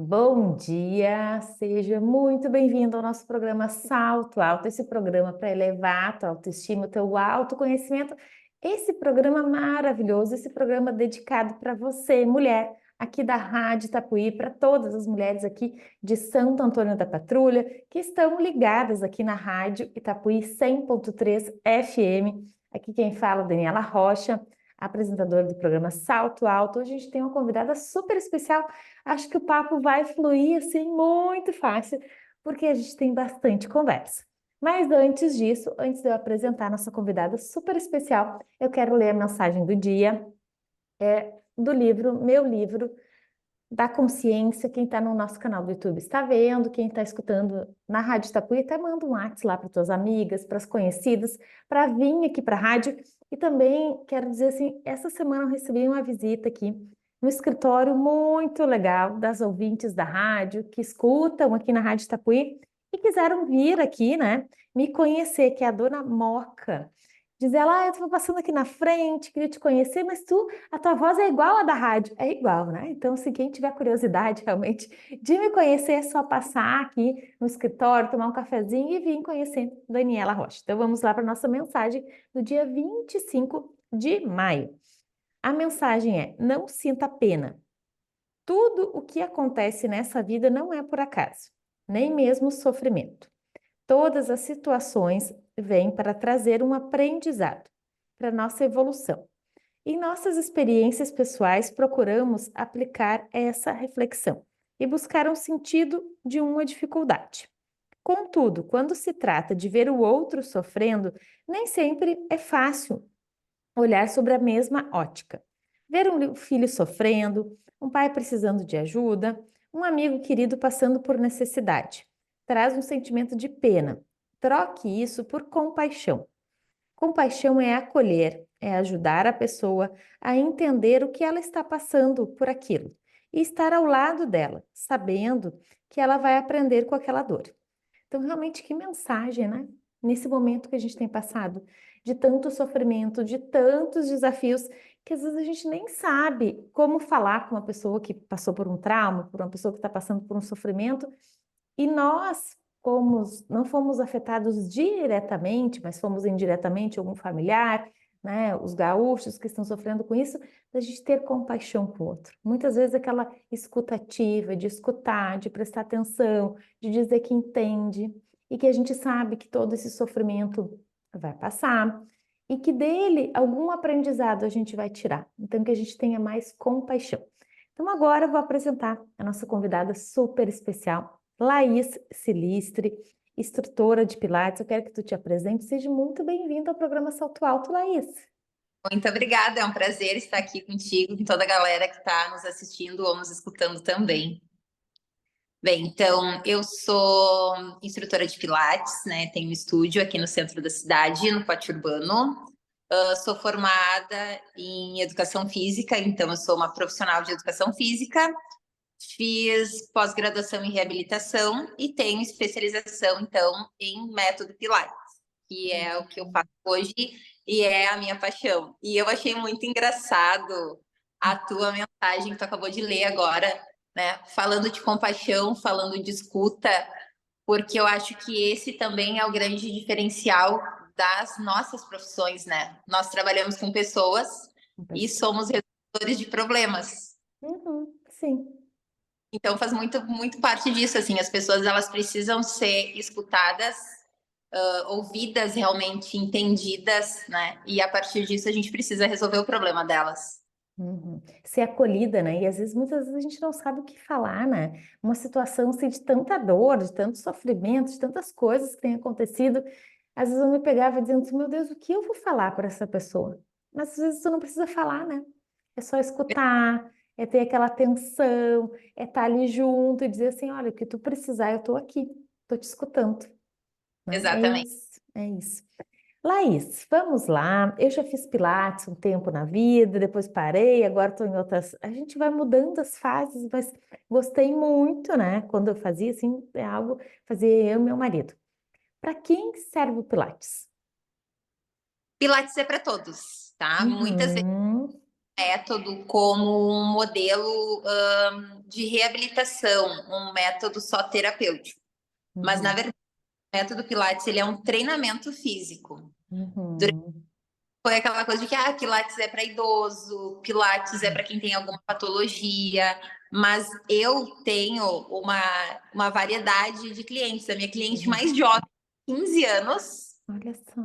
Bom dia, seja muito bem-vindo ao nosso programa Salto Alto, esse programa para elevar a tua autoestima, o teu autoconhecimento, esse programa maravilhoso, esse programa dedicado para você, mulher, aqui da Rádio Itapuí, para todas as mulheres aqui de Santo Antônio da Patrulha, que estão ligadas aqui na Rádio Itapuí 100.3 FM. Aqui quem fala é Daniela Rocha, apresentadora do programa Salto Alto. Hoje a gente tem uma convidada super especial. Acho que o papo vai fluir assim muito fácil, porque a gente tem bastante conversa. Mas antes disso, antes de eu apresentar a nossa convidada super especial, eu quero ler a mensagem do dia, do livro, meu livro, da consciência. Quem está no nosso canal do YouTube está vendo, quem está escutando na Rádio Itapuí, até manda um WhatsApp lá para tuas amigas, para as conhecidas, para vir aqui para a rádio. E também quero dizer assim, essa semana eu recebi uma visita aqui no escritório muito legal das ouvintes da rádio, que escutam aqui na Rádio Itapuí e quiseram vir aqui, né, me conhecer, que é a dona Moca. Diz ela, eu estou passando aqui na frente, queria te conhecer, mas a tua voz é igual à da rádio. É igual, né? Então, se quem tiver curiosidade realmente de me conhecer, é só passar aqui no escritório, tomar um cafezinho e vir conhecer Daniela Rocha. Então, vamos lá para a nossa mensagem do dia 25 de maio. A mensagem é: não sinta pena. Tudo o que acontece nessa vida não é por acaso, nem mesmo o sofrimento. Todas as situações vêm para trazer um aprendizado para nossa evolução. Em nossas experiências pessoais, procuramos aplicar essa reflexão e buscar um sentido de uma dificuldade. Contudo, quando se trata de ver o outro sofrendo, nem sempre é fácil olhar sobre a mesma ótica. Ver um filho sofrendo, um pai precisando de ajuda, um amigo querido passando por necessidade, traz um sentimento de pena. Troque isso por compaixão. Compaixão é acolher, é ajudar a pessoa a entender o que ela está passando por aquilo e estar ao lado dela, sabendo que ela vai aprender com aquela dor. Então, realmente, que mensagem, né? Nesse momento que a gente tem passado, de tanto sofrimento, de tantos desafios, que às vezes a gente nem sabe como falar com uma pessoa que passou por um trauma, por uma pessoa que está passando por um sofrimento, e nós não fomos afetados diretamente, mas fomos indiretamente, algum familiar, né? Os gaúchos que estão sofrendo com isso, da gente ter compaixão com o outro. Muitas vezes aquela escutativa, de escutar, de prestar atenção, de dizer que entende, e que a gente sabe que todo esse sofrimento vai passar, e que dele algum aprendizado a gente vai tirar. Então, que a gente tenha mais compaixão. Então, agora eu vou apresentar a nossa convidada super especial, Laís Silistre, instrutora de Pilates. Eu quero que tu te apresente. Seja muito bem-vinda ao programa Salto Alto, Laís. Muito obrigada, é um prazer estar aqui contigo, com toda a galera que está nos assistindo ou nos escutando também. Bem, então, eu sou instrutora de Pilates, né? Tenho um estúdio aqui no centro da cidade, no Pátio Urbano. Sou formada em Educação Física, então eu sou uma profissional de Educação Física. Fiz pós-graduação em Reabilitação e tenho especialização, então, em Método Pilates, que é o que eu faço hoje e é a minha paixão. E eu achei muito engraçado a tua mensagem que tu acabou de ler agora, né? Falando de compaixão, falando de escuta, porque eu acho que esse também é o grande diferencial das nossas profissões, né? Nós trabalhamos com pessoas e somos resolvedores de problemas. Sim. Então faz muito parte disso, assim, as pessoas elas precisam ser escutadas, ouvidas, realmente entendidas, né? E a partir disso a gente precisa resolver o problema delas. Ser acolhida, né? E às vezes, muitas vezes a gente não sabe o que falar, né? Uma situação assim, de tanta dor, de tanto sofrimento, de tantas coisas que têm acontecido. Às vezes eu me pegava dizendo assim, meu Deus, o que eu vou falar para essa pessoa? Mas às vezes tu não precisa falar, né? É só escutar, é ter aquela atenção, é estar ali junto e dizer assim, olha, o que tu precisar, eu tô aqui, tô te escutando, né? É Exatamente. isso, é isso. Laís, vamos lá. Eu já fiz Pilates um tempo na vida, depois parei, agora estou em outras. A gente vai mudando as fases, mas gostei muito, né? Quando eu fazia assim, é algo, fazia eu e meu marido. Para quem serve o Pilates? Pilates é para todos, tá? Muitas vezes Uhum. método como um modelo de reabilitação, um método só terapêutico. Mas, na Uhum. verdade, o método Pilates, ele é um treinamento físico. Uhum. Foi aquela coisa de que Pilates é para idoso, Pilates é para quem tem alguma patologia, mas eu tenho uma variedade de clientes. A minha cliente Uhum. mais jovem tem 15 anos, Olha só.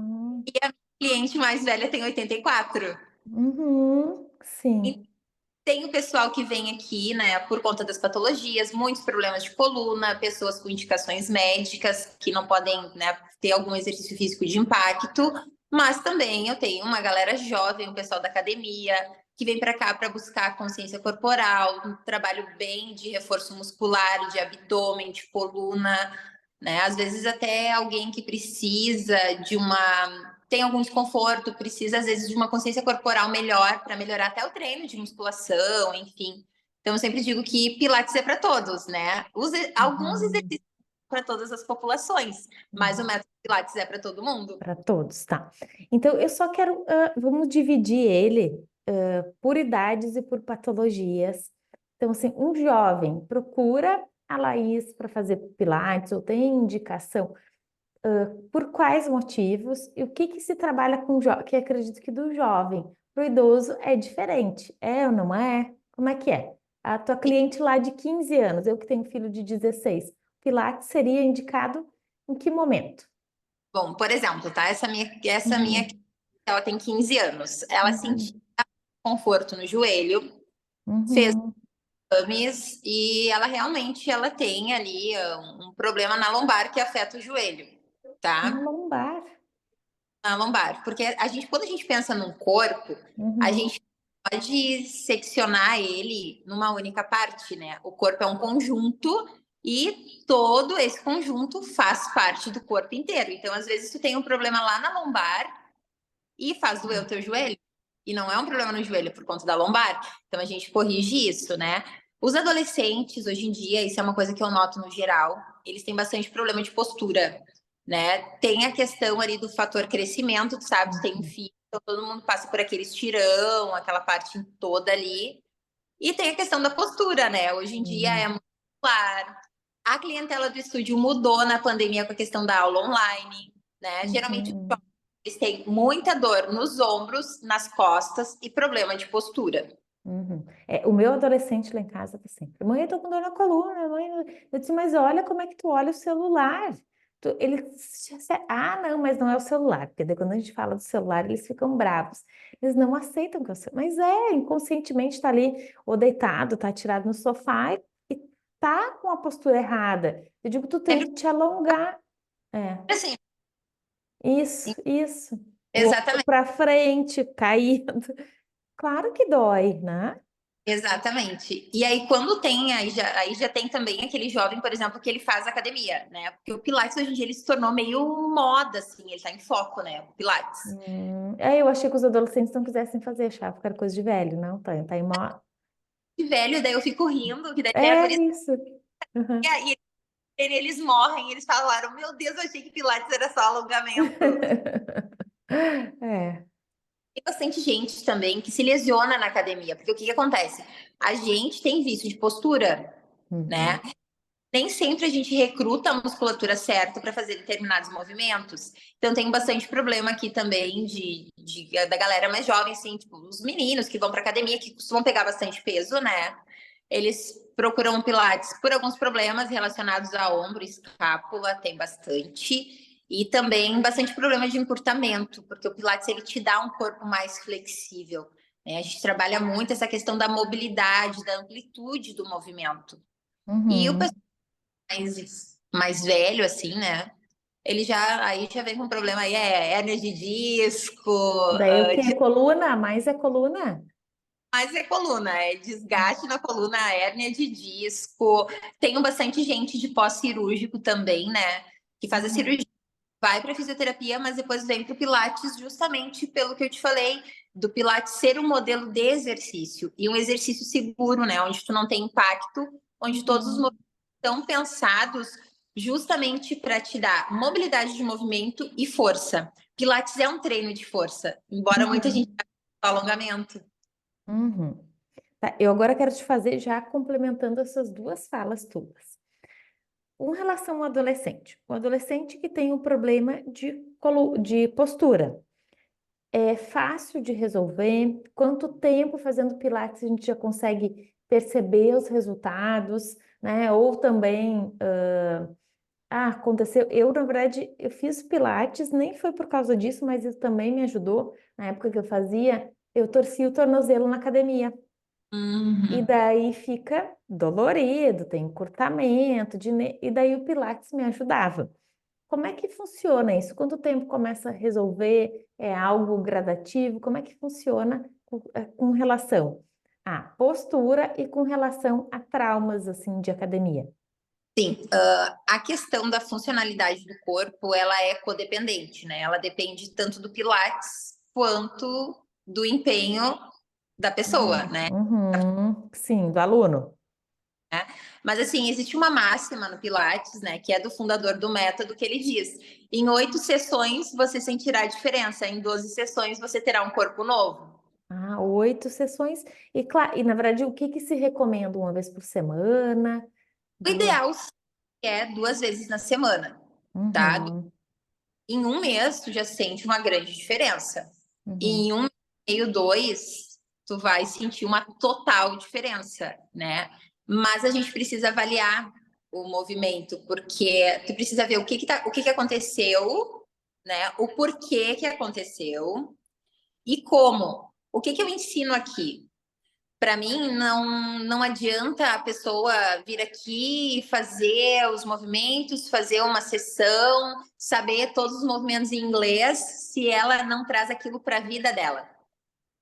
a cliente mais velha tem 84. Uhum. E Sim. tem o pessoal que vem aqui, né, por conta das patologias, muitos problemas de coluna, pessoas com indicações médicas que não podem, né, ter algum exercício físico de impacto, mas também eu tenho uma galera jovem, o pessoal da academia, que vem para cá para buscar consciência corporal, um trabalho bem de reforço muscular, de abdômen, de coluna, né? Às vezes até alguém que precisa de uma tem algum desconforto, precisa às vezes de uma consciência corporal melhor para melhorar até o treino de musculação, enfim. Então eu sempre digo que Pilates é para todos, né? Alguns Uhum. exercícios para todas as populações, mas o Uhum. método Pilates é para todo mundo. Para todos, tá. Então, eu só quero, vamos dividir ele, por idades e por patologias. Então, assim, um jovem procura a Laís para fazer Pilates ou tem indicação, por quais motivos e o que que se trabalha com jovem, que acredito que do jovem para o idoso é diferente, é ou não é? Como é que é? A tua cliente lá de 15 anos, eu que tenho filho de 16, Pilates seria indicado em que momento? Bom, por exemplo, tá? Essa minha Uhum. ela tem 15 anos. Ela sentia Uhum. conforto no joelho, fez Uhum. exames e ela tem ali um problema na lombar que afeta o joelho, Na tá? lombar. Na lombar, porque quando a gente pensa num corpo, a Uhum. gente pode seccionar ele numa única parte, né? O corpo é um conjunto e todo esse conjunto faz parte do corpo inteiro. Então, às vezes, tu tem um problema lá na lombar e faz doer o teu joelho. E não é um problema no joelho, é por conta da lombar. Então a gente corrige isso, né? Os adolescentes, hoje em dia, isso é uma coisa que eu noto no geral, eles têm bastante problema de postura, né? Tem a questão ali do fator crescimento, tu sabe? Tu tem um Uhum. filho, então todo mundo passa por aquele estirão, aquela parte toda ali. E tem a questão da postura, né? Hoje em dia é Uhum. muito claro. A clientela do estúdio mudou na pandemia com a questão da aula online, né? Geralmente Uhum. eles têm muita dor nos ombros, nas costas e problema de postura. Uhum. É, o meu adolescente lá em casa tá sempre, mãe, eu tô com dor na coluna, mãe. Eu disse, mas olha como é que tu olha o celular. Não, mas não é o celular, porque daí quando a gente fala do celular, eles ficam bravos. Eles não aceitam que é o celular. Mas inconscientemente tá ali, ou deitado, tá tirado no sofá e tá com a postura errada. Eu digo, tu tem Sempre que te alongar. É. assim, Isso. O ombro exatamente, para frente, caído. Claro que dói, né? exatamente. E aí, quando tem, aí já tem também aquele jovem, por exemplo, que ele faz academia, né? Porque o Pilates hoje em dia ele se tornou meio moda, assim, ele tá em foco, né? O Pilates. Eu achei que os adolescentes não quisessem fazer, achava que era coisa de velho, não, tá em mó... E velho, daí eu fico rindo, que daí é É por isso isso. Uhum. que eles morrem, eles falaram, meu Deus, eu achei que Pilates era só alongamento. É. Tem bastante gente também que se lesiona na academia, porque o que que acontece? A gente tem vício de postura, Uhum. né? Nem sempre a gente recruta a musculatura certa para fazer determinados movimentos. Então tem bastante problema aqui também da galera mais jovem, assim, tipo, os meninos que vão para academia, que costumam pegar bastante peso, né? Eles procuram Pilates por alguns problemas relacionados a ombro, escápula, tem bastante. E também bastante problema de encurtamento, porque o Pilates ele te dá um corpo mais flexível, né? A gente trabalha muito essa questão da mobilidade, da amplitude do movimento. E o Uhum. pessoal mais velho, assim, né? Ele já vem com problema aí, hérnia de disco, Daí o que é coluna? Mais é coluna? mas é coluna, é desgaste na coluna, hérnia de disco. Tenho bastante gente de pós-cirúrgico também, né? Que faz a Uhum. cirurgia, vai para fisioterapia, mas depois vem para o Pilates, justamente pelo que eu te falei, do Pilates ser um modelo de exercício e um exercício seguro, né? Onde tu não tem impacto, onde todos os movimentos Uhum. estão pensados justamente para te dar mobilidade de movimento e força. Pilates é um treino de força, embora muita gente Uhum. fale alongamento. Uhum. Tá, eu agora quero te fazer já complementando essas duas falas tuas. Com relação ao adolescente, o adolescente que tem um problema de postura, é fácil de resolver? Quanto tempo fazendo Pilates a gente já consegue perceber os resultados, né? Ou também, aconteceu. Eu, na verdade, eu fiz Pilates, nem foi por causa disso, mas isso também me ajudou. Na época que eu fazia, eu torcia o tornozelo na academia. E Uhum. daí fica dolorido, tem encurtamento, e daí o Pilates me ajudava. Como é que funciona isso? Quanto tempo começa a resolver? É algo gradativo? Como é que funciona com relação à postura e com relação a traumas assim de academia? Sim, a questão da funcionalidade do corpo, ela é codependente, né? Ela depende tanto do Pilates quanto do empenho da pessoa, né? Uhum, sim, do aluno. Mas assim, existe uma máxima no Pilates, né, que é do fundador do método, que ele diz: em 8 sessões você sentirá a diferença, em 12 sessões você terá um corpo novo. 8 sessões. E na verdade, o que que se recomenda? Uma vez por semana? O Duas? ideal é 2 vezes na semana, tá? Uhum, Em um mês, tu já sente uma grande diferença. uhum, E em um mês e meio, 2, tu vai sentir uma total diferença, né? Mas a gente precisa avaliar o movimento, porque tu precisa ver o que que aconteceu, né? O porquê que aconteceu e como. O que que eu ensino aqui? Para mim, não adianta a pessoa vir aqui e fazer os movimentos, fazer uma sessão, saber todos os movimentos em inglês, se ela não traz aquilo para a vida dela.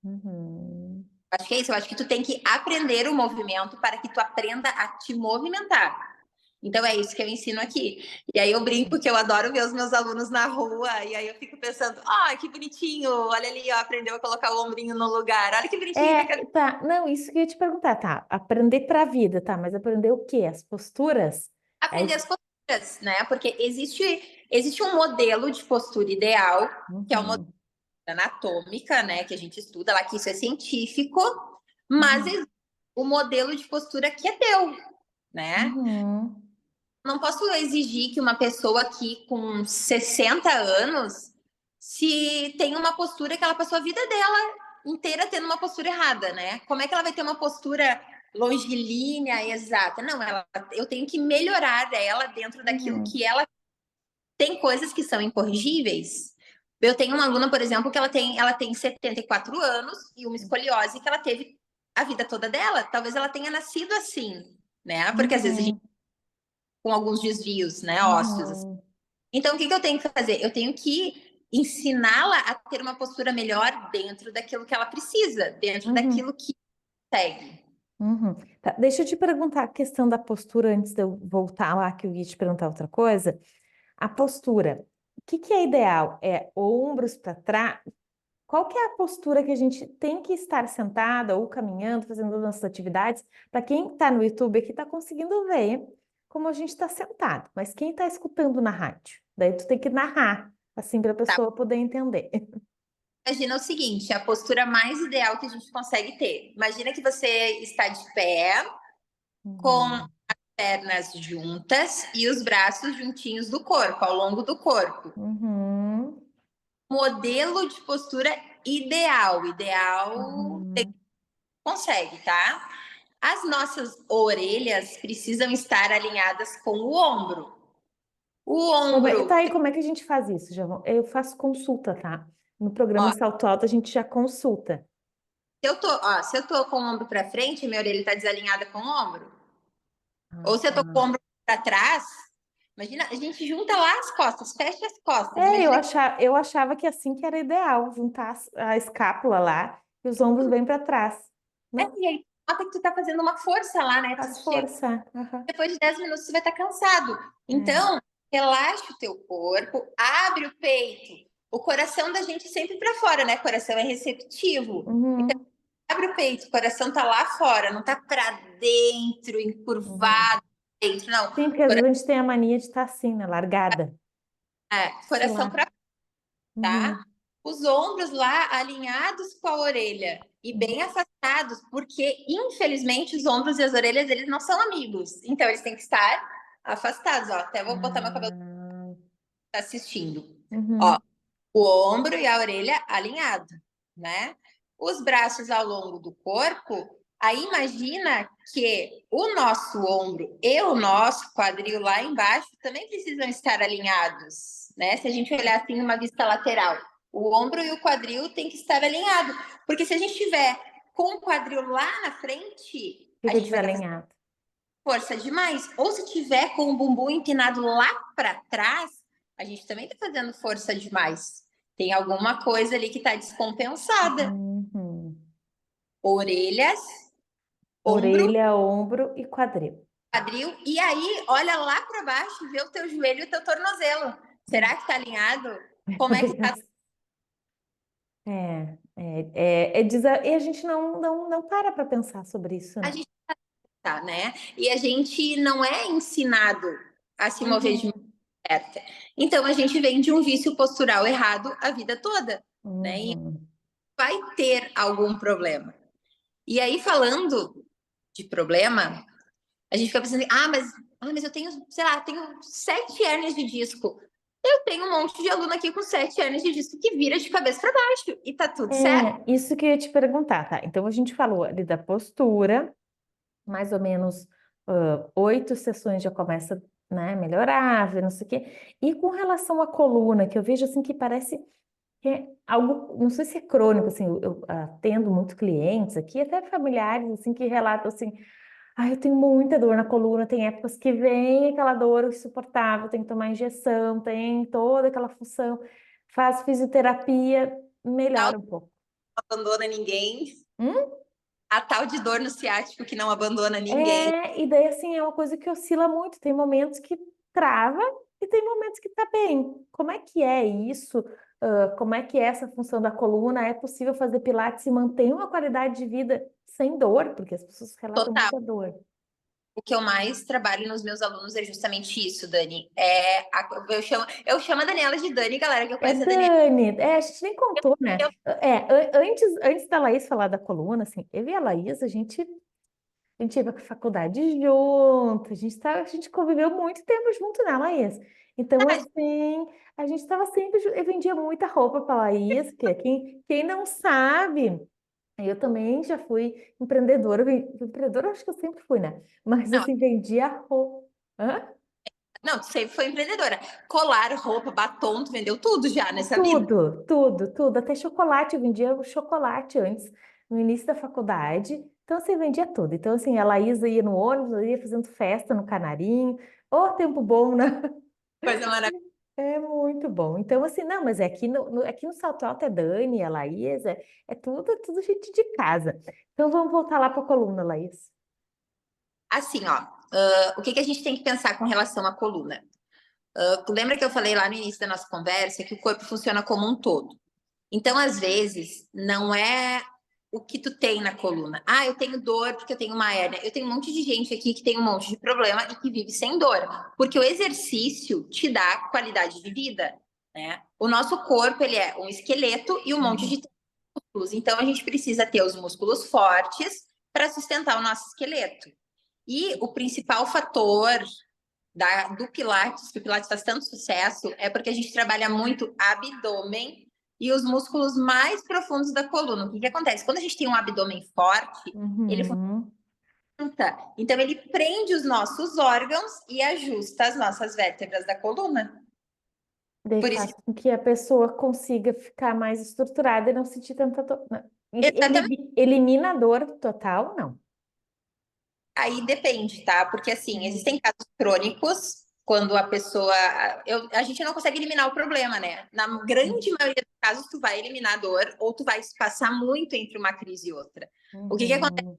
uhum. Acho que é isso, eu acho que tu tem que aprender o movimento para que tu aprenda a te movimentar. Então é isso que eu ensino aqui. E aí eu brinco que eu adoro ver os meus alunos na rua, e aí eu fico pensando, que bonitinho, olha ali, ó, aprendeu a colocar o ombrinho no lugar, olha que bonitinho que a... Tá, não, isso que eu ia te perguntar, tá? Aprender para a vida, tá? Mas aprender o quê? As posturas? É Aprender isso. as posturas, né? Porque existe um modelo de postura ideal, que é o modelo Uhum, anatômica, né? Que a gente estuda lá, que isso é científico, mas uhum, existe o modelo de postura que é teu, né? uhum, Não posso exigir que uma pessoa aqui com 60 anos se tem uma postura que ela passou a vida dela inteira tendo uma postura errada, né? Como é que ela vai ter uma postura longilínea, exata? Não, eu tenho que melhorar ela dentro daquilo uhum, que ela tem coisas que são incorrigíveis. Eu tenho uma aluna, por exemplo, que ela tem 74 anos e uma escoliose que ela teve a vida toda dela. Talvez ela tenha nascido assim, né? Porque às vezes a gente uhum, com alguns desvios, né, ósseos. Assim. uhum, Então, o que que eu tenho que fazer? Eu tenho que ensiná-la a ter uma postura melhor dentro daquilo que ela precisa, dentro uhum, daquilo que segue. uhum. Tá, deixa eu te perguntar a questão da postura antes de eu voltar lá, que eu ia te perguntar outra coisa. A postura, o que que é ideal? É ombros para trás? Qual que é a postura que a gente tem que estar sentada ou caminhando, fazendo nossas atividades? Para quem está no YouTube aqui está conseguindo ver como a gente está sentado, mas quem está escutando na rádio? Daí tu tem que narrar, assim, para a Tá? pessoa poder entender. Imagina o seguinte, a postura mais ideal que a gente consegue ter. Imagina que você está de pé, com Uhum, pernas juntas e os braços juntinhos do corpo, ao longo do corpo. uhum, Modelo de postura ideal, uhum. consegue, tá? As nossas orelhas precisam estar alinhadas com o ombro. O Tá ombro, aí, como é que a gente faz isso? Eu faço consulta, tá? No programa ó, Salto Alto a gente já consulta. se eu tô com o ombro para frente, minha orelha está desalinhada com o ombro. Ah, Ou se eu tô com o tá. ombro para trás, imagina, a gente junta lá as costas, fecha as costas. Eu achava que assim que era ideal, juntar a escápula lá e os ombros bem para trás. Não, E aí, nota que tu tá fazendo uma força lá, né? faz força. Aham. Depois de 10 minutos você vai estar cansado. É. Então, relaxa o teu corpo, abre o peito. O coração da gente é sempre para fora, né? O coração é receptivo. Uhum, Abre o peito, o coração tá lá fora, não tá para dentro, uhum. encurvado dentro, não. Sim, porque às vezes a gente tem a mania de estar assim, né? Largada. Sei Coração lá. para, tá? Uhum, Os ombros lá alinhados com a orelha. e bem afastados, porque infelizmente os ombros e as orelhas eles não são amigos, então eles têm que estar afastados. Ó, até vou botar meu cabelo Ah, tá assistindo. Ó, uhum. o ombro e a orelha alinhado, né? Os braços ao longo do corpo. Aí imagina que o nosso ombro e o nosso quadril lá embaixo também precisam estar alinhados, né? Se a gente olhar assim uma vista lateral, o ombro e o quadril tem que estar alinhado, porque se a gente tiver com o quadril lá na frente, a Fica gente vai estar fazendo desalinhado. força demais. Ou se tiver com o bumbum empinado lá para trás, a gente também está fazendo força demais. Tem alguma coisa ali que está descompensada. Uhum. Orelhas, ombro, Orelha, ombro e quadril. quadril, e aí olha lá para baixo e vê o teu joelho e o teu tornozelo. Será que está alinhado? Como é que está? E a gente não para pensar sobre isso, A né? gente tá, né? E a gente não é ensinado a se mover de Uhum, maneira certa. Então a gente vem de um vício postural errado a vida toda, né? E uhum. vai ter algum problema. E aí, falando de problema, a gente fica pensando, mas eu tenho, sei lá, tenho 7 hérnias de disco. Eu tenho um monte de aluno aqui com 7 hérnias de disco que vira de cabeça para baixo e tá tudo certo. Isso que eu ia te perguntar, tá? Então a gente falou ali da postura, mais ou menos 8 sessões já começa, né, melhorar, ver não sei o quê. E com relação à coluna, que eu vejo assim que parece que é algo, não sei se é crônico, assim, eu atendo muito clientes aqui, até familiares, assim, que relatam assim, eu tenho muita dor na coluna, tem épocas que vem aquela dor insuportável, tem que tomar injeção, tem toda aquela função, faz fisioterapia, Tal melhora um pouco. não abandona ninguém. Hum? A tal de dor no ciático que não abandona ninguém. E daí assim, é uma coisa que oscila muito, tem momentos que trava e tem momentos que tá bem. Como é que é isso? Como é que é essa função da coluna? É possível fazer pilates e manter uma qualidade de vida sem dor? Porque as pessoas relatam Total. muita dor. O que eu mais trabalho nos meus alunos é justamente isso, Dani. Eu chamo a Daniela de Dani, galera, que eu É conheço a Daniela. Dani, a gente nem contou, né? Antes da Laís falar da coluna, assim, eu e a Laís, a gente ia pra faculdade junto, a gente conviveu muito tempo junto, né, Laís? Então, assim, a gente estava sempre, eu vendia muita roupa para Laís, que quem não sabe, eu também já fui empreendedora, empreendedora acho que eu sempre fui, né? Mas, Não, assim, vendia roupa. Hã? não, tu sempre foi empreendedora. Colar, roupa, batom, tu vendeu tudo já nessa vida. Tudo, tudo, tudo. Até chocolate, eu vendia o chocolate antes, no início da faculdade. Então, assim, vendia tudo. Então, assim, a Laísa ia no ônibus, eu ia fazendo festa no Canarinho. Ô, tempo bom, né? Coisa maravilhosa. É muito bom. Então, assim, não, mas aqui no Salto Alto é Dani, a Laís, é tudo gente de casa. Então, vamos voltar lá para a coluna, Laís. Assim, ó, o que que a gente tem que pensar com relação à coluna? Lembra que eu falei lá no início da nossa conversa que o corpo funciona como um todo. Então, às vezes, não é o que tu tem na coluna. Ah, eu tenho dor porque eu tenho uma hérnia. Eu tenho um monte de gente aqui que tem um monte de problema e que vive sem dor. Porque o exercício te dá qualidade de vida, né? O nosso corpo, ele é um esqueleto e um monte Uhum. de músculos. Então, a gente precisa ter os músculos fortes para sustentar o nosso esqueleto. E o principal fator do Pilates, que o Pilates faz tanto sucesso, é porque a gente trabalha muito abdômen e os músculos mais profundos da coluna. O que que acontece? Quando a gente tem um abdômen forte, ele Uhum. funciona. Então, ele prende os nossos órgãos e ajusta as nossas vértebras da coluna. Daí Por isso faz com que a pessoa consiga ficar mais estruturada e não sentir tanta dor. Não. exatamente, Elimina a dor total? Não. aí depende, tá? Porque, assim, Uhum. existem casos crônicos, quando a pessoa... a gente não consegue eliminar o problema, né? Na grande maioria dos casos, tu vai eliminar a dor ou tu vai passar muito entre uma crise e outra. O que que acontece? Uhum.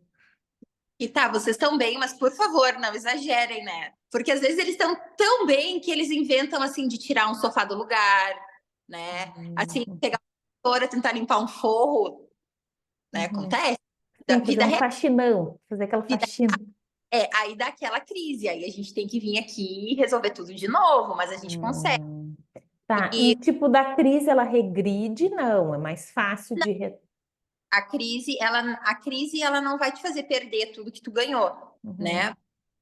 E tá, vocês estão bem, mas por favor, não exagerem, né? Porque às vezes eles estão tão bem que eles inventam, assim, de tirar um sofá do lugar, né? Assim, Uhum. pegar uma vassoura, tentar limpar um forro, né? Uhum. Acontece. Da Sim, fazer vida um real. faxinão, fazer aquela Vida faxina. aí dá aquela crise, aí a gente tem que vir aqui e resolver tudo de novo, mas a gente consegue. Hum. Tá, E e tipo da crise ela regride? Não, é mais fácil de. a crise, ela não vai te fazer perder tudo que tu ganhou, né?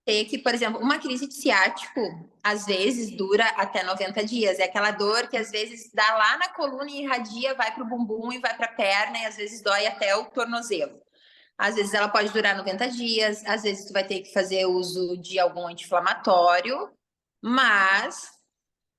Ter que, por exemplo, uma crise de ciático, às vezes, dura até 90 dias. É aquela dor que, às vezes, dá lá na coluna e irradia, vai para o bumbum e vai para a perna, e às vezes dói até o tornozelo. Às vezes ela pode durar 90 dias, às vezes tu vai ter que fazer uso de algum anti-inflamatório, mas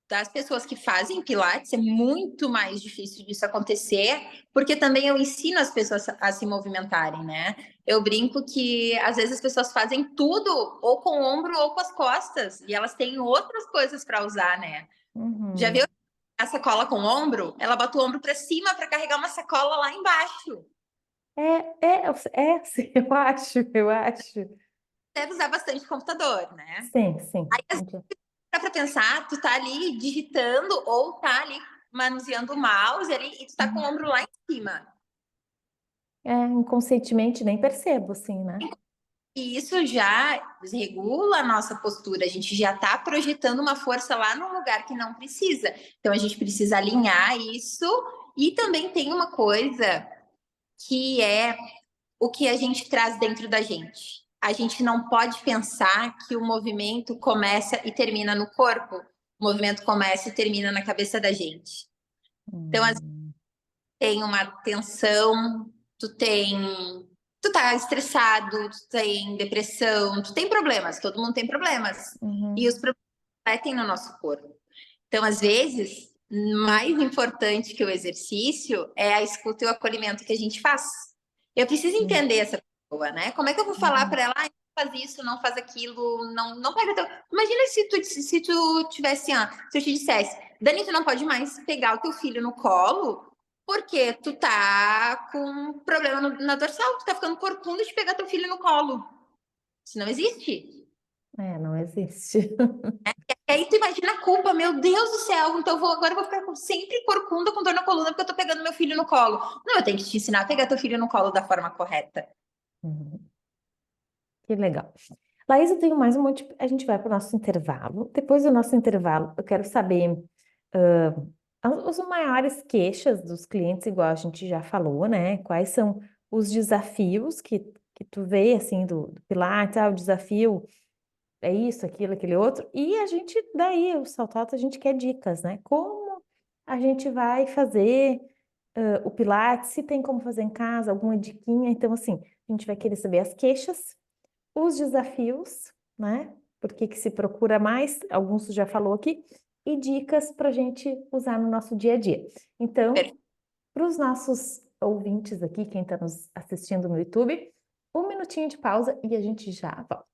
das pessoas que fazem Pilates é muito mais difícil disso acontecer, porque também eu ensino as pessoas a se movimentarem, né? Eu brinco que às vezes as pessoas fazem tudo ou com o ombro ou com as costas, e elas têm outras coisas para usar, né? Já viu a sacola com o ombro? Ela bota o ombro para cima para carregar uma sacola lá embaixo. Sim, eu acho. Deve usar bastante computador, né? Sim, sim. Para pensar, tu tá ali digitando ou tá ali manuseando o mouse ali e tu tá com o ombro lá em cima. Inconscientemente nem percebo, assim, né? E isso já regula a nossa postura, a gente já tá projetando uma força lá no lugar que não precisa. Então a gente precisa alinhar isso. E também tem uma coisa que é o que a gente traz dentro da gente. A gente não pode pensar que o movimento começa e termina no corpo. O movimento começa e termina na cabeça da gente. Então, às vezes, tem uma tensão, tu tá estressado, tu tem depressão, tu tem problemas, todo mundo tem problemas. E os problemas refletem no nosso corpo. Então, às vezes, mais importante que o exercício é a escuta e o acolhimento que a gente faz. Eu preciso entender essa pessoa, né? Como é que eu vou falar para ela, não faz isso, não faz aquilo, não pega teu... Imagina se tu tivesse, se eu te dissesse, Dani, tu não pode mais pegar o teu filho no colo porque tu tá com problema na dorsal, tu tá ficando corcunda de pegar teu filho no colo. Isso não existe. Não existe. E aí tu imagina a culpa, meu Deus do céu, então agora eu vou ficar sempre corcunda com dor na coluna porque eu tô pegando meu filho no colo. Não, eu tenho que te ensinar a pegar teu filho no colo da forma correta. Que legal. Laís, eu tenho mais um monte. A gente vai para o nosso intervalo. Depois do nosso intervalo, eu quero saber as maiores queixas dos clientes, igual a gente já falou, né? Quais são os desafios que tu vê, assim, do Pilates, o desafio é isso, aquilo, aquele outro. E a gente, daí, o Salto Alto, a gente quer dicas, né? Como a gente vai fazer o Pilates, se tem como fazer em casa, alguma diquinha. Então, assim, a gente vai querer saber as queixas, os desafios, né? Por que que se procura mais? Alguns tu já falou aqui, e dicas para a gente usar no nosso dia a dia. Então, para os nossos ouvintes aqui, quem está nos assistindo no YouTube, um minutinho de pausa e a gente já volta.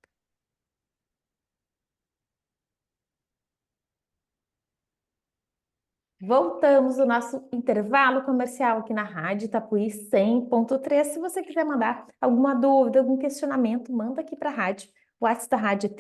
Voltamos do nosso intervalo comercial aqui na Rádio Itapuí 100.3. Se você quiser mandar alguma dúvida, algum questionamento, manda aqui para a rádio. O WhatsApp da rádio é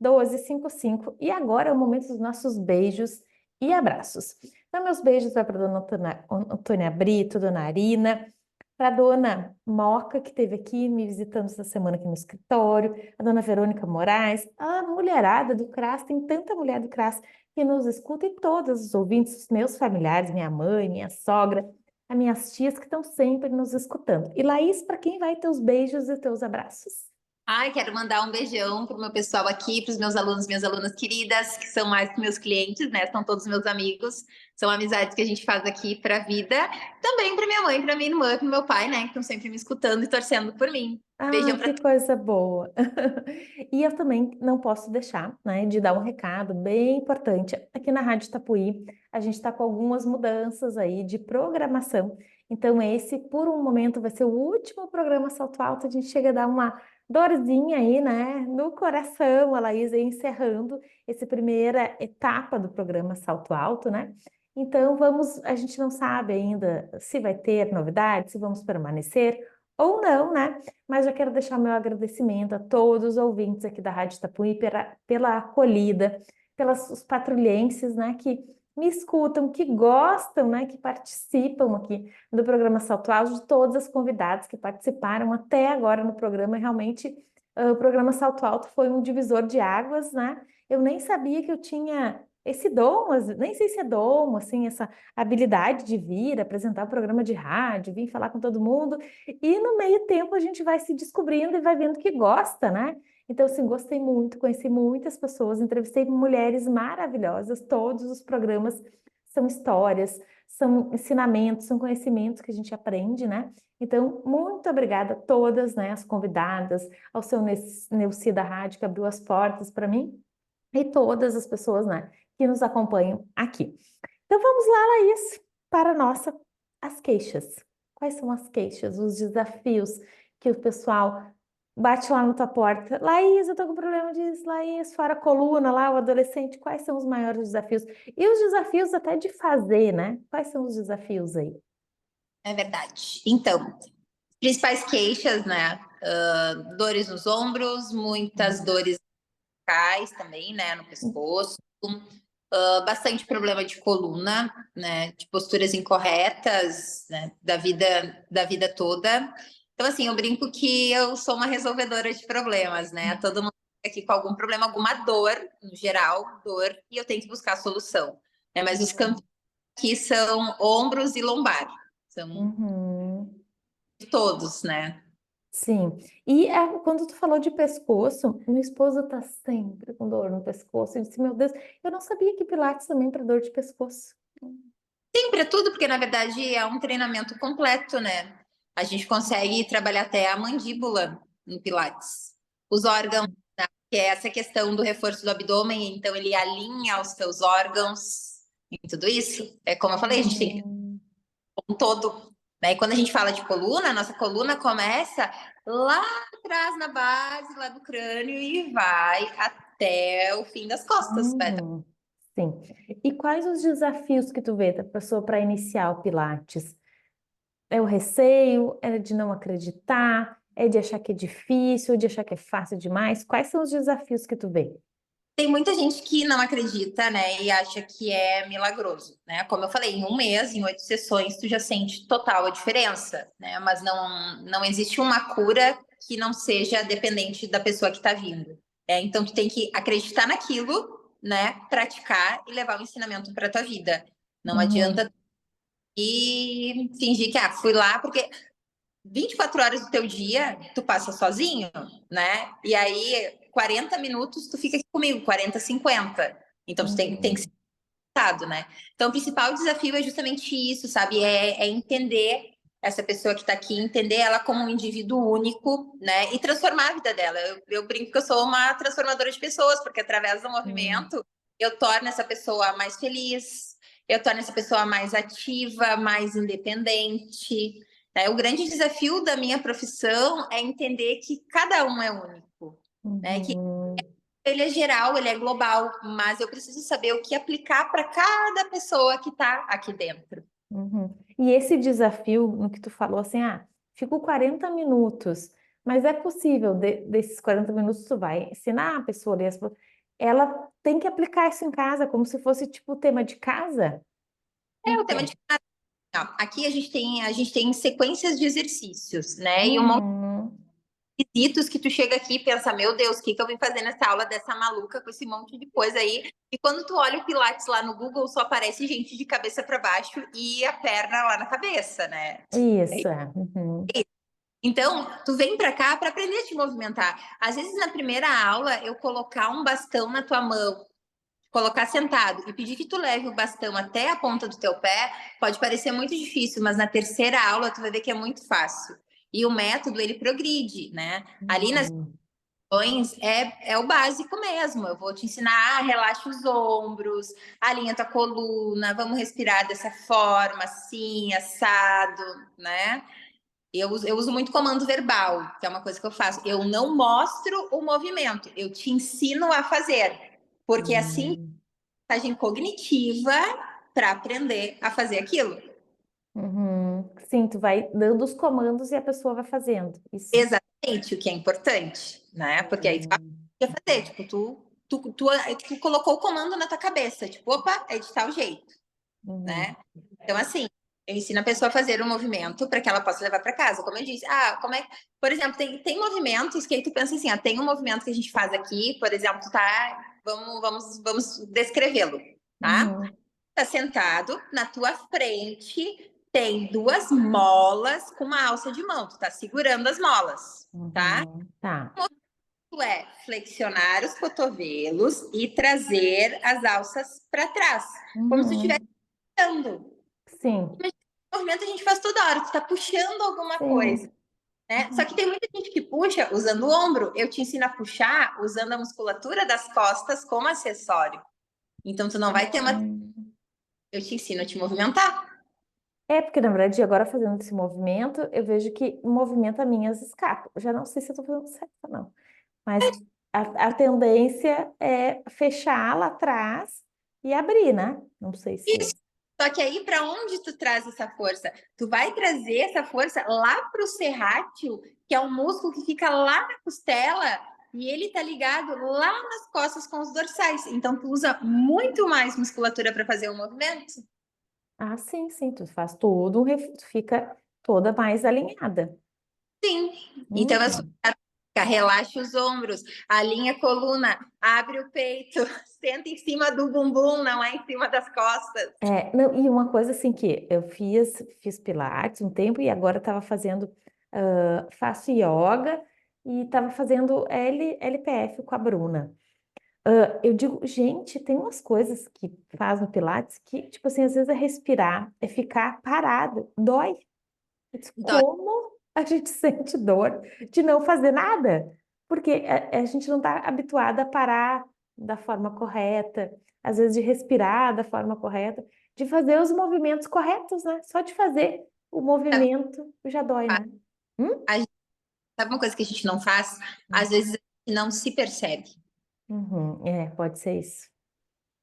3662-1255. E agora é o momento dos nossos beijos e abraços. Então, meus beijos vai para a dona Antônia Brito, dona Arina, para a dona Moca, que esteve aqui me visitando essa semana aqui no escritório, a dona Verônica Moraes, a mulherada do CRAS, tem tanta mulher do CRAS que nos escuta e todos os ouvintes, os meus familiares, minha mãe, minha sogra, as minhas tias que estão sempre nos escutando. E Laís, para quem vai ter os beijos e teus abraços? Ai, quero mandar um beijão pro meu pessoal aqui, pros meus alunos, minhas alunas queridas, que são mais que meus clientes, né? São todos meus amigos. São amizades que a gente faz aqui pra vida. Também pra minha mãe, pra minha irmã, pro meu pai, né? Que estão sempre me escutando e torcendo por mim. Beijão pra Que coisa boa! E eu também não posso deixar, né, de dar um recado bem importante. Aqui na Rádio Itapuí, a gente está com algumas mudanças aí de programação. Então, esse, por um momento, vai ser o último programa Salto Alto. A gente chega a dar uma dorzinha aí, né, no coração, a Laís aí encerrando essa primeira etapa do programa Salto Alto, né? Então, a gente não sabe ainda se vai ter novidades, se vamos permanecer ou não, né? Mas já quero deixar meu agradecimento a todos os ouvintes aqui da Rádio Itapuí pela acolhida, pelos patrulhenses, né, que me escutam, que gostam, né, que participam aqui do programa Salto Alto, de todas as convidadas que participaram até agora no programa. Realmente, o programa Salto Alto foi um divisor de águas, né? Eu nem sabia que eu tinha esse dom, nem sei se é dom, assim, essa habilidade de vir apresentar um programa de rádio, vir falar com todo mundo, e no meio tempo a gente vai se descobrindo e vai vendo que gosta, né? Então, assim, gostei muito, conheci muitas pessoas, entrevistei mulheres maravilhosas, todos os programas são histórias, são ensinamentos, são conhecimentos que a gente aprende, né? Então, muito obrigada a todas, né, as convidadas, ao seu Neuci da Rádio, que abriu as portas para mim, e todas as pessoas, né, que nos acompanham aqui. Então, vamos lá, Laís, para as queixas. Quais são as queixas, os desafios que o pessoal bate lá na tua porta? Laís, eu tô com problema disso, Laís, fora a coluna lá, o adolescente, quais são os maiores desafios? E os desafios até de fazer, né? Quais são os desafios aí? É verdade. Então, principais queixas, né? Dores nos ombros, muitas dores locais também, né? No pescoço. Bastante problema de coluna, né? De posturas incorretas, né? Da vida toda. Então, assim, eu brinco que eu sou uma resolvedora de problemas, né? Todo mundo aqui com algum problema, alguma dor, no geral, dor, e eu tenho que buscar a solução. Né? Mas os campos aqui são ombros e lombar. São Uhum. de todos, né? Sim. E quando tu falou de pescoço, meu esposo tá sempre com dor no pescoço. Eu disse, meu Deus, eu não sabia que Pilates também para dor de pescoço. Sempre é tudo, porque na verdade é um treinamento completo, né? A gente consegue trabalhar até a mandíbula no Pilates. Os órgãos, né? Que é essa questão do reforço do abdômen, então ele alinha os teus órgãos e tudo isso. É como eu falei, a gente tem que Uhum. um todo, né? E quando a gente fala de coluna, a nossa coluna começa lá atrás na base, lá do crânio e vai até o fim das costas, vai até Uhum. Sim. E quais os desafios que tu vê da pessoa para iniciar o Pilates? É o receio? É de não acreditar? É de achar que é difícil? De achar que é fácil demais? Quais são os desafios que tu vê? Tem muita gente que não acredita, né, e acha que é milagroso, né? Como eu falei, em um mês, em 8 sessões, tu já sente total a diferença, né? Mas não existe uma cura que não seja dependente da pessoa que está vindo. Então, tu tem que acreditar naquilo, né? Praticar e levar o ensinamento para tua vida. Não Uhum. adianta e fingir que fui lá porque 24 horas do teu dia tu passa sozinho, né? E aí 40 minutos tu fica aqui comigo, 40, 50. Então tu tem que ser Uhum. adaptado, né? Então o principal desafio é justamente isso, sabe? É entender essa pessoa que está aqui, entender ela como um indivíduo único, né? E transformar a vida dela. Eu brinco que eu sou uma transformadora de pessoas, porque através do Uhum. movimento eu torno essa pessoa mais feliz, eu torno essa pessoa mais ativa, mais independente. O grande desafio da minha profissão é entender que cada um é único, né? Que Uhum. ele é geral, ele é global, mas eu preciso saber o que aplicar para cada pessoa que está aqui dentro. Uhum. E esse desafio, no que tu falou assim, fico 40 minutos, mas é possível, desses 40 minutos tu vai ensinar a pessoa a ler ela tem que aplicar isso em casa, como se fosse tipo tema de casa? Como É o que tema é? de aqui a gente tem sequências de exercícios, né? E um monte Uhum. de quesitos que tu chega aqui e pensa, meu Deus, o que que eu vim fazer nessa aula dessa maluca com esse monte de coisa aí? E quando tu olha o Pilates lá no Google, só aparece gente de cabeça para baixo e a perna lá na cabeça, né? Isso, é. Uhum. Então, tu vem para cá para aprender a te movimentar. Às vezes, na primeira aula, eu colocar um bastão na tua mão, colocar sentado e pedir que tu leve o bastão até a ponta do teu pé, pode parecer muito difícil, mas na terceira aula tu vai ver que é muito fácil. E o método, ele progride, né? Ali nas Uhum. sessões é o básico mesmo. Eu vou te ensinar, relaxa os ombros, alinha tua coluna, vamos respirar dessa forma, assim, assado, né? Eu uso muito comando verbal, que é uma coisa que eu faço. Eu não mostro o movimento, eu te ensino a fazer. Porque assim, Uhum. vantagem cognitiva para aprender a fazer aquilo. Uhum. Sim, tu vai dando os comandos e a pessoa vai fazendo. Isso. Exatamente, o que é importante, né? Porque aí tu Uhum. vai fazer, tipo, tu colocou o comando na tua cabeça, tipo, opa, é de tal jeito, Uhum. né? Então, assim, eu ensino a pessoa a fazer o movimento para que ela possa levar para casa. Como eu disse, como é por exemplo, tem movimentos que aí tu pensa assim, tem um movimento que a gente faz aqui, por exemplo, vamos descrevê-lo. tá? Uhum. Tá sentado, na tua frente tem duas molas com uma alça de mão. Tu tá segurando as molas, tá? Uhum. Tá. Tu é flexionar os cotovelos e trazer as alças para trás, como se tu estivesse Uhum. puxando. Sim. O movimento a gente faz toda hora, tu tá puxando alguma coisa, Sim. né? Só Uhum. que tem muita gente que puxa usando o ombro. Eu te ensino a puxar usando a musculatura das costas como acessório. Então tu não vai ter uma. Uhum. Eu te ensino a te movimentar. É, porque na verdade, agora fazendo esse movimento, eu vejo que movimenta minhas escapas. Eu já não sei se eu tô fazendo certo ou não, mas a tendência é fechar lá atrás e abrir, né? Não sei se. Isso. Só que aí, para onde tu traz essa força? Tu vai trazer essa força lá para o serrátil, que é um músculo que fica lá na costela, e ele tá ligado lá nas costas com os dorsais. Então, tu usa muito mais musculatura para fazer o movimento. Ah, sim, sim, tu faz todo, tu fica toda mais alinhada. Sim. Então, é Uhum. relaxa os ombros, alinha a coluna, abre o peito, senta em cima do bumbum, não é em cima das costas. É, não, e uma coisa assim que eu fiz Pilates um tempo e agora estava fazendo, faço yoga e estava fazendo LPF com a Bruna. Eu digo, gente, tem umas coisas que faz no Pilates que, tipo assim, às vezes é respirar, é ficar parado, dói. Eu disse, Dói. como a gente sente dor de não fazer nada? Porque a gente não está habituada a parar da forma correta, às vezes de respirar da forma correta, de fazer os movimentos corretos, né? Só de fazer o movimento já dói, né? Hum? A gente- Sabe uma coisa que a gente não faz? Às Hum. vezes a gente não se percebe Uhum, é, pode ser isso.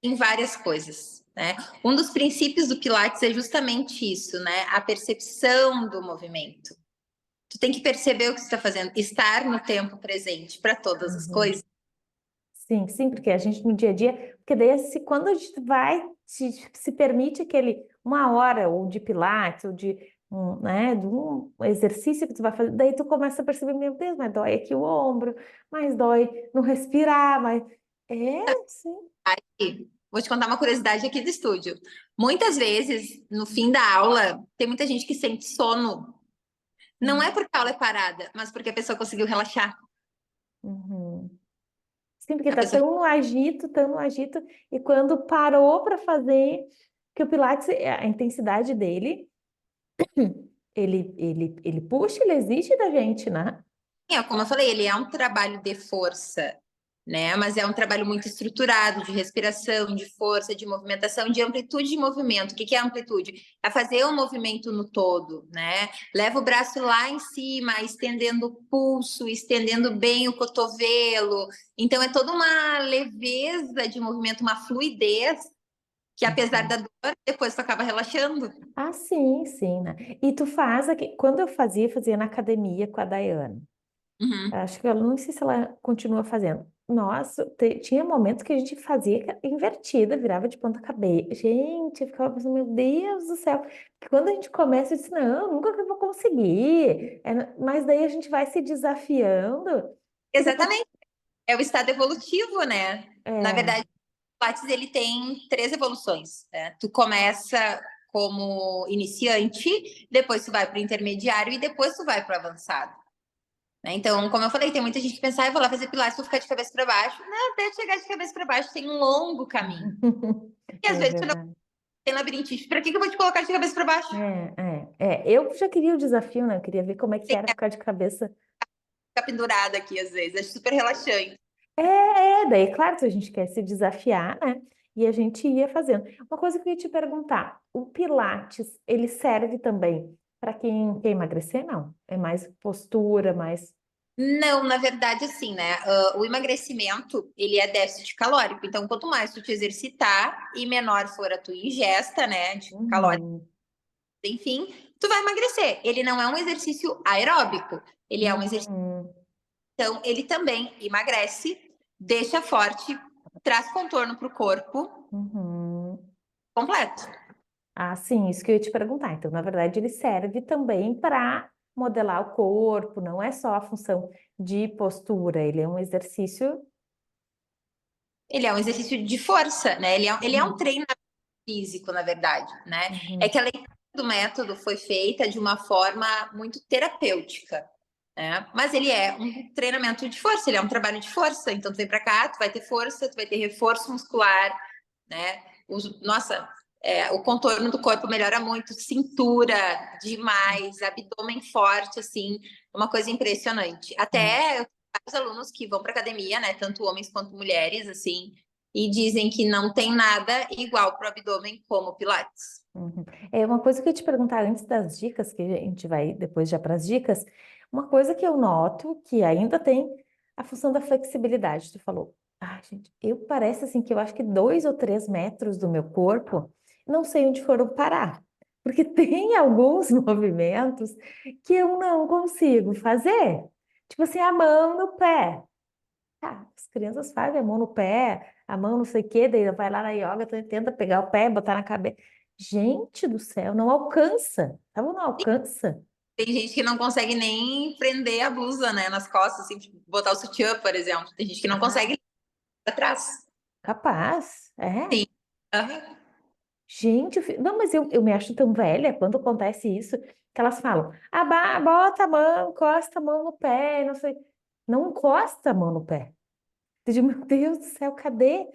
em várias coisas, né? Um dos princípios do Pilates é justamente isso, né? A percepção do movimento. Tu tem que perceber o que tu está fazendo, estar no tempo presente para todas as Uhum. coisas. Sim, sim, porque a gente no dia a dia, porque daí se, quando a gente vai, se permite aquele uma hora ou de pilates ou de de um exercício que tu vai fazer, daí tu começa a perceber, meu Deus, mas dói aqui o ombro, mas dói no respirar, mas sim. E vou te contar uma curiosidade aqui do estúdio. Muitas vezes, no fim da aula, tem muita gente que sente sono. Não é Hum, porque a aula é parada, mas porque a pessoa conseguiu relaxar. uhum. Sim, porque A tá pessoa tão no agito, e quando parou para fazer, que o pilates, a intensidade dele, ele puxa, ele exige da gente, né? como eu falei, ele é um trabalho de força, né? Mas é um trabalho muito estruturado de respiração, de força, de movimentação, de amplitude de movimento. O que que é amplitude? É fazer o movimento no todo, né? Leva o braço lá em cima, estendendo o pulso, estendendo bem o cotovelo. Então é toda uma leveza de movimento, uma fluidez que apesar da Uhum. dor, depois tu acaba relaxando. Ah, sim, sim, né? E tu faz aqui, quando eu fazia na academia com a Daiane. Uhum. Acho que ela, não sei se ela continua fazendo. Nossa, tinha momentos que a gente fazia invertida, virava de ponta cabeça. Gente, eu ficava pensando, meu Deus do céu. Porque quando a gente começa, eu disse, não, nunca que eu vou conseguir. Mas daí a gente vai se desafiando, que depois. Exatamente. É o estado evolutivo, né? Na É, verdade, Pilates ele tem três evoluções, né? Tu começa como iniciante, depois tu vai para o intermediário e depois tu vai para o avançado, né? Então, como eu falei, tem muita gente que pensa, ah, eu vou lá fazer Pilates, vou ficar de cabeça para baixo. Não, até chegar de cabeça para baixo tem um longo caminho. E às é vezes tu não verdade. tem labirintite, para que que eu vou te colocar de cabeça para baixo? Eu já queria o desafio, né? Eu queria ver como é que Tem era que ficar de cabeça. ficar pendurada aqui às vezes, é super relaxante. Daí, claro, se a gente quer se desafiar, né? E a gente ia fazendo. Uma coisa que eu ia te perguntar, o Pilates, ele serve também para quem quer emagrecer? Não. É mais postura, mais. Não, na verdade, assim, né? O emagrecimento, ele é déficit calórico. Então, quanto mais tu te exercitar e menor for a tua ingesta, né, de calóricos, Uhum, enfim, tu vai emagrecer. Ele não é um exercício aeróbico. Ele é um exercício, uhum, então, ele também emagrece, deixa forte, traz contorno para o corpo uhum. completo. Ah, sim, isso que eu ia te perguntar. Então, na verdade, ele serve também para modelar o corpo, não é só a função de postura, ele é um exercício. Ele é um exercício de força, né? Ele é um Uhum, treino físico, na verdade, né? É uhum, que a leitura do método foi feita de uma forma muito terapêutica, né? Mas ele é um treinamento de força, ele é um trabalho de força. Então, tu vem para cá, tu vai ter força, tu vai ter reforço muscular, né? Nossa, o contorno do corpo melhora muito, cintura demais, abdômen forte, assim, uma coisa impressionante. uhum, Até eu tenho vários alunos que vão para academia, né? Tanto homens quanto mulheres, assim, e dizem que não tem nada igual para o abdômen como o Pilates. uhum. É uma coisa que eu ia te perguntar antes das dicas, que a gente vai depois já para as dicas, uma coisa que eu noto que ainda tem a função da flexibilidade. Tu falou, ah, gente, eu parece assim que eu acho que 2 ou 3 metros do meu corpo, não sei onde foram parar. Porque tem alguns movimentos que eu não consigo fazer. Tipo assim, a mão no pé. Ah, as crianças fazem a mão no pé, a mão não sei o quê, daí vai lá na yoga, tenta pegar o pé, botar na cabeça. Gente do céu, não alcança. A mão não alcança. Tem gente que não consegue nem prender a blusa, né, nas costas, assim, tipo, botar o sutiã, por exemplo. Tem gente que não Ah, consegue ir para trás. capaz. É. Sim. Aham. Gente, não, mas eu me acho tão velha quando acontece isso, que elas falam, bota a mão, encosta a mão no pé, não sei. Não encosta a mão no pé. Eu digo, meu Deus do céu, cadê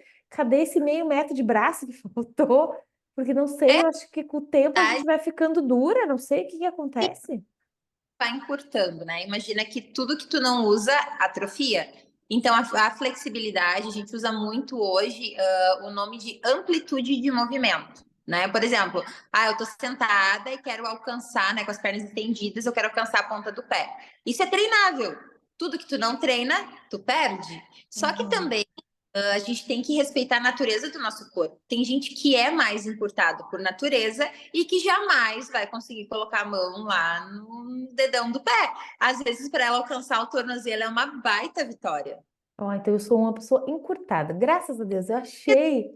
esse meio metro de braço que faltou? Porque não sei, É eu acho que com o tempo a gente verdade, vai ficando dura, não sei o que que acontece. vai encurtando, né? Imagina que tudo que tu não usa atrofia. Então, a flexibilidade, a gente usa muito hoje o nome de amplitude de movimento, né? Por exemplo, eu tô sentada e quero alcançar, né, com as pernas estendidas, eu quero alcançar a ponta do pé. Isso é treinável. Tudo que tu não treina, tu perde. Só que Uhum. também a gente tem que respeitar a natureza do nosso corpo. Tem gente que é mais encurtado por natureza e que jamais vai conseguir colocar a mão lá no dedão do pé. Às vezes, para ela alcançar o tornozelo, é uma baita vitória. Ó, então eu sou uma pessoa encurtada. Graças a Deus, eu achei.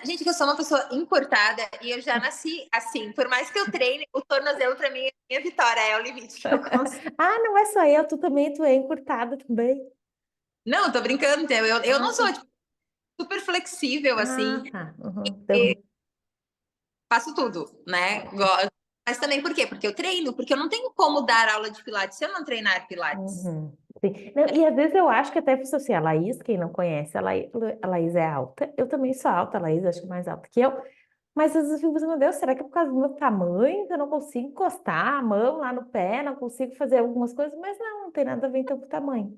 Gente, que eu sou uma pessoa encurtada e eu já nasci assim. Por mais que eu treine, o tornozelo para mim é minha vitória, é o limite que eu consigo. Ah, não é só eu, tu também, tu é encurtada também. Não, tô brincando, entendeu? Eu Ah, não tá. sou tipo, super flexível assim. Tá. Uhum. Então, Faço tudo, né? Mas também por quê? Porque eu treino, porque eu não tenho como dar aula de Pilates se eu não treinar Pilates. uhum. Sim. Não, e às vezes eu acho que até se assim, a Laís, quem não conhece, a Laís é alta. Eu também sou alta, a Laís acho que é mais alta que eu. Mas às vezes eu fico pensando, meu Deus, será que é por causa do meu tamanho que eu não consigo encostar a mão lá no pé, não consigo fazer algumas coisas? Mas não tem nada a ver então com o tamanho.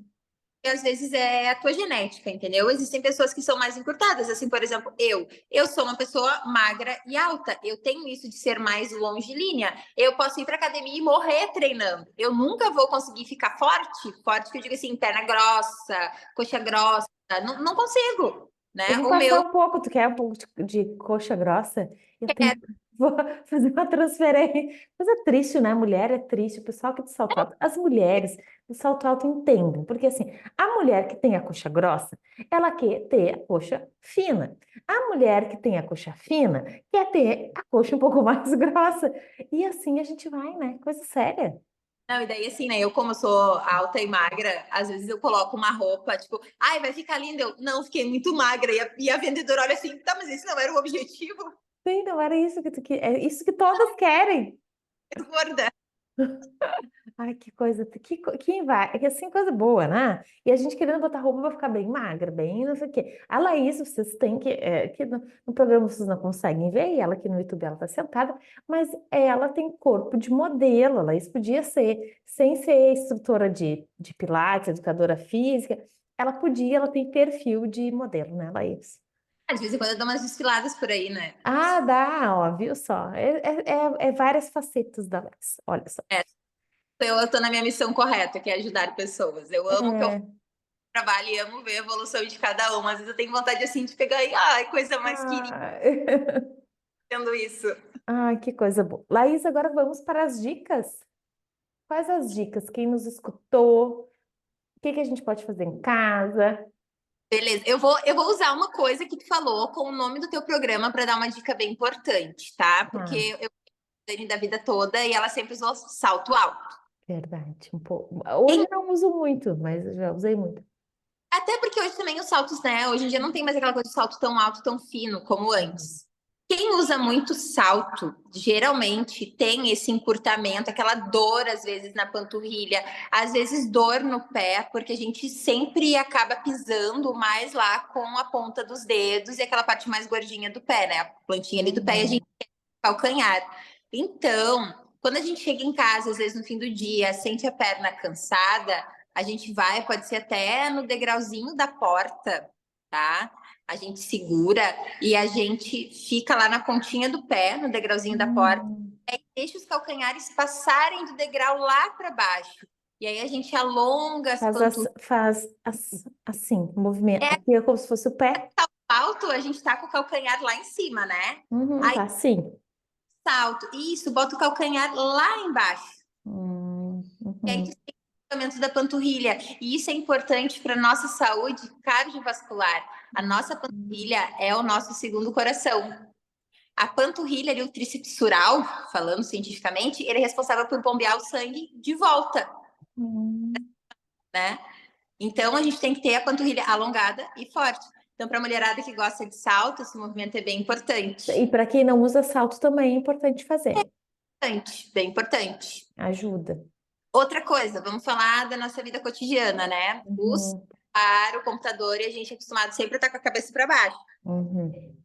E às vezes é a tua genética, entendeu? Existem pessoas que são mais encurtadas, assim, por exemplo, eu sou uma pessoa magra e alta. Eu tenho isso de ser mais longilínea. Eu posso ir para academia e morrer treinando. Eu nunca vou conseguir ficar forte, forte que eu digo assim, perna grossa, coxa grossa, não consigo, Eu né? vou O passar meu um pouco, tu quer um pouco de coxa grossa? Eu é tenho, vou fazer uma transferência. Coisa triste, né? Mulher é triste, o pessoal que de salto alto, as mulheres de salto alto entendem, porque assim, a mulher que tem a coxa grossa, ela quer ter a coxa fina. A mulher que tem a coxa fina quer ter a coxa um pouco mais grossa. E assim a gente vai, né? Coisa séria. Não, e daí assim, né? Eu, como sou alta e magra, às vezes eu coloco uma roupa, tipo, ai, vai ficar linda. Eu, não, fiquei muito magra. E a vendedora olha assim, tá, mas esse não era o objetivo, Sim, não era isso que tu quer, é isso que todas querem. eu gorda. Ai, que coisa, quem vai? É que assim, coisa boa, né? E a gente querendo botar roupa pra ficar bem magra, bem não sei o quê. A Laís, vocês têm que no programa vocês não conseguem ver, e ela aqui no YouTube, ela tá sentada, mas ela tem corpo de modelo, a Laís podia ser, sem ser instrutora de pilates, educadora física, ela tem perfil de modelo, né, Laís? De vez em quando eu dou umas desfiladas por aí, né? Ah, dá, ó, viu só? É várias facetas da Laís, olha só. É, eu tô na minha missão correta, que é ajudar pessoas. Eu amo o que eu É, trabalho e amo ver a evolução de cada uma. Às vezes eu tenho vontade assim de pegar e, ai, coisa mais querida ah, sendo isso. Ai, que coisa boa. Laís, agora vamos para as dicas. Quais as dicas? Quem nos escutou? O que que a gente pode fazer em casa? Beleza, eu vou usar uma coisa que tu falou com o nome do teu programa para dar uma dica bem importante, tá? Porque Ah, eu Dani da vida toda e ela sempre usou salto alto. verdade, um pouco. Hoje não uso muito, mas eu já usei muito. Até porque hoje também os saltos, né? Hoje em dia não tem mais aquela coisa de salto tão alto, tão fino como antes. Quem usa muito salto, geralmente tem esse encurtamento, aquela dor às vezes na panturrilha, às vezes dor no pé, porque a gente sempre acaba pisando mais lá com a ponta dos dedos e aquela parte mais gordinha do pé, né? A plantinha ali do pé e a gente calcanhar. Então, quando a gente chega em casa, às vezes no fim do dia, sente a perna cansada, a gente vai, pode ser até no degrauzinho da porta, tá? A gente segura e a gente fica lá na pontinha do pé, no degrauzinho da porta, Hum. e aí deixa os calcanhares passarem do degrau lá para baixo. E aí a gente alonga as panturrilhas. Assim, o movimento. Aqui é como se fosse o pé. Alto, a gente tá com o calcanhar lá em cima, né? Uhum, Aí tá assim. salto, isso, bota o calcanhar lá embaixo. E aí tu Uhum. tem o movimento da panturrilha. E isso é importante para nossa saúde cardiovascular. A nossa panturrilha é o nosso segundo coração. A panturrilha, ali, o tríceps sural, falando cientificamente, ele é responsável por bombear o sangue de volta, Uhum. né? Então a gente tem que ter a panturrilha alongada e forte. Então, para a mulherada que gosta de salto, esse movimento é bem E importante. para quem não usa salto também é importante fazer. Importante, bem importante. Ajuda. Outra coisa, vamos falar da nossa vida cotidiana, né? O Uhum. celular, o computador, e a gente é acostumado sempre a estar com a cabeça para baixo. Uhum.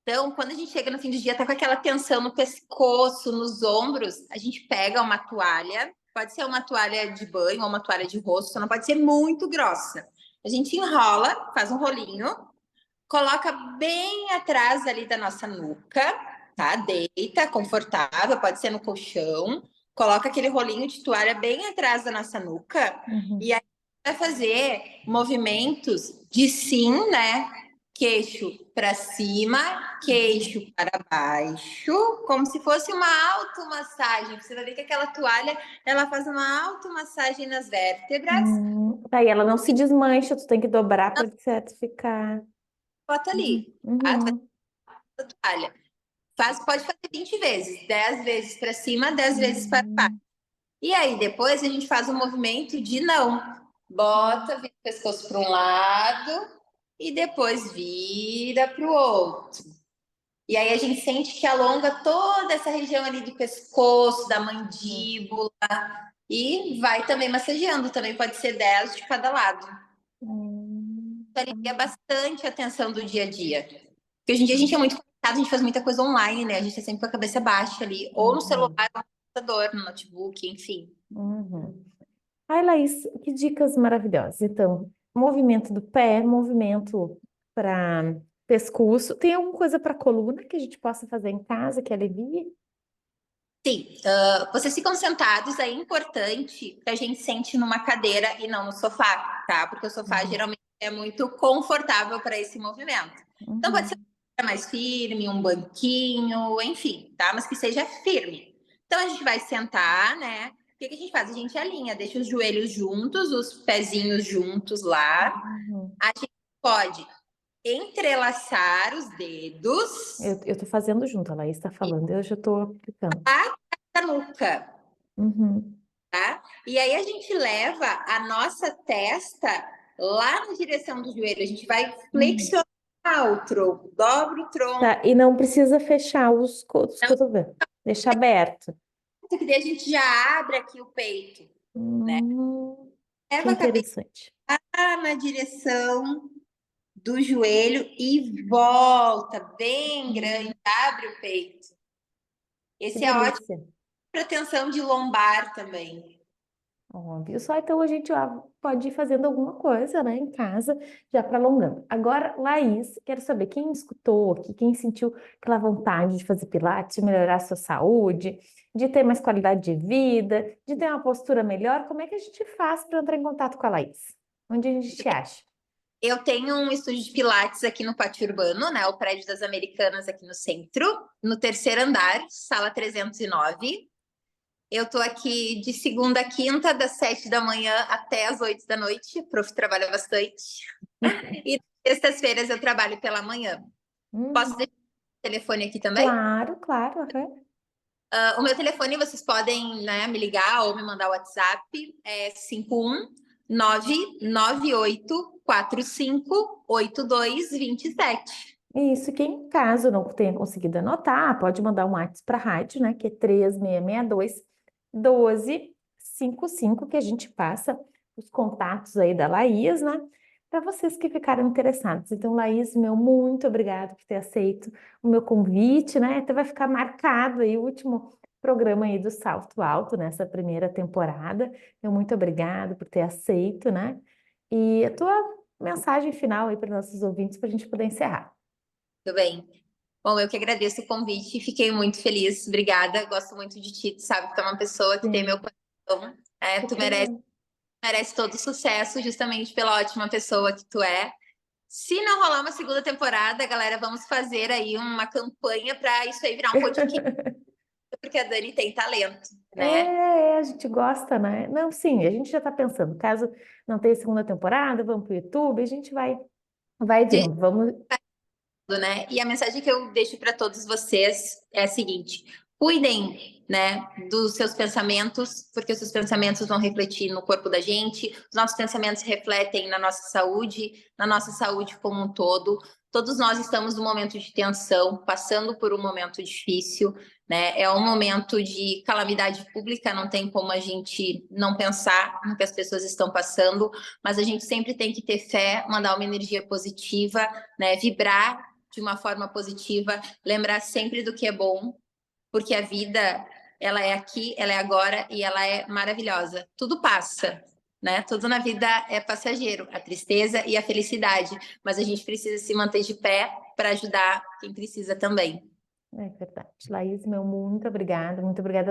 Então, quando a gente chega no fim do dia, tá com aquela tensão no pescoço, nos ombros, a gente pega uma toalha, pode ser uma toalha de banho ou uma toalha de rosto, só não pode ser muito grossa. A gente enrola, faz um rolinho, coloca bem atrás ali da nossa nuca, tá? Deita, confortável, pode ser no colchão. Coloca aquele rolinho de toalha bem atrás da nossa nuca e Uhum. aí vai fazer movimentos de sim, né? Queixo para cima, queixo para baixo, como se fosse uma automassagem. Você vai ver que aquela toalha, ela faz uma automassagem nas vértebras. Tá, e ela não se desmancha, tu tem que dobrar para ficar. Bota Uhum. ali, tá? Tu vai Uhum. fazer a toalha. Pode fazer 20 vezes, 10 vezes para cima, 10 vezes para baixo. Uhum. E aí, depois a gente faz um movimento de não. Bota, vira o pescoço para um lado e depois vira para o outro. E aí a gente sente que alonga toda essa região ali do pescoço, da mandíbula e vai também massageando. Também pode ser 10 de cada lado. Uhum. Isso alivia bastante a tensão do dia a dia. Porque hoje em dia a gente é muito conectado, a gente faz muita coisa online, né? A gente tá sempre com a cabeça baixa ali, ou no celular, Uhum. ou no computador, no notebook, enfim. Uhum. Ai, Laís, que dicas maravilhosas. Então, movimento do pé, movimento para pescoço. Tem alguma coisa para coluna que a gente possa fazer em casa que alivie? Sim, vocês ficam sentados, é importante que a gente sente numa cadeira e não no sofá, tá? Porque o sofá Uhum. geralmente é muito confortável para esse movimento. Então pode ser Uhum. uma cadeira mais firme, um banquinho, enfim, tá? Mas que seja firme. Então a gente vai sentar, né? O que que a gente faz? A gente alinha, deixa os joelhos juntos, os pezinhos juntos lá. Uhum. A gente pode entrelaçar os dedos Eu tô fazendo junto, a Laís está falando, eu já tô aplicando. na nuca. Uhum. Tá? E aí a gente leva a nossa testa lá na direção do joelho. A gente vai Uhum. flexionar o tronco, dobra o tronco, Tá, e não precisa fechar os cotovelos, deixar aberto. que daí a gente já abre aqui o peito, né? Que Leva a cabeça interessante. lá na direção do joelho e volta bem grande, abre o peito. Que Esse é ótimo delícia. para tensão de lombar também. Óbvio. Só então a gente pode ir fazendo alguma coisa, né, em casa, já para alongando. Agora, Laís, quero saber quem escutou aqui, quem sentiu aquela vontade de fazer pilates, de melhorar a sua saúde, de ter mais qualidade de vida, de ter uma postura melhor, como é que a gente faz para entrar em contato com a Laís? Onde a gente te acha? Eu tenho um estúdio de pilates aqui no Pátio Urbano, né? O prédio das Americanas aqui no centro, no terceiro andar, sala 309. Eu tô aqui de segunda a quinta, das 7 da manhã até as 8 da noite. O prof trabalha bastante. E sextas-feiras eu trabalho pela manhã. Posso Uhum. deixar o telefone aqui também? Claro, claro. Aham. O meu telefone vocês podem, né, me ligar ou me mandar o WhatsApp. É 998458227. Isso, quem caso não tenha conseguido anotar, pode mandar um WhatsApp para a rádio, né, que é 3662-1255, que a gente passa os contatos aí da Laís, né, para vocês que ficaram interessados. Então, Laís, meu muito obrigado por ter aceito o meu convite, né, até vai ficar marcado aí o último programa aí do Salto Alto nessa primeira temporada. Meu muito obrigado por ter aceito, né, e a tua mensagem final aí para nossos ouvintes para a gente poder encerrar. Tudo bem? Bom, eu que agradeço o convite, fiquei muito feliz, obrigada, gosto muito de ti, tu sabe que tu é uma pessoa que tem meu Sim. coração, tu Super merece, bom. merece todo o sucesso justamente pela ótima pessoa que tu é. Se não rolar uma segunda temporada, galera, vamos fazer aí uma campanha para isso aí virar um podcast, porque a Dani tem talento, né? A gente gosta, né? Não, sim, a gente já está pensando, caso não tenha segunda temporada, vamos para o YouTube, a gente vai vendo, vamos. Né? E a mensagem que eu deixo para todos vocês é a seguinte: cuidem, né, dos seus pensamentos, porque os seus pensamentos vão refletir no corpo da gente, os nossos pensamentos refletem na nossa saúde como um todo. Todos nós estamos num momento de tensão, passando por um momento difícil, né? É um momento de calamidade pública, não tem como a gente não pensar no que as pessoas estão passando, mas a gente sempre tem que ter fé, mandar uma energia positiva, né? Vibrar de uma forma positiva, lembrar sempre do que é bom, porque a vida, ela é aqui, ela é agora e ela é maravilhosa. Tudo passa, né? Tudo na vida é passageiro, a tristeza e a felicidade, mas a gente precisa se manter de pé para ajudar quem precisa também. É verdade. Laís, meu muito obrigada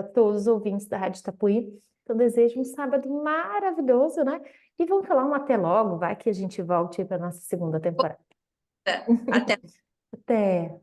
a todos os ouvintes da Rádio Itapuí. Então, desejo um sábado maravilhoso, né? E vamos falar um até logo, vai que a gente volte para a nossa segunda temporada. Até Até!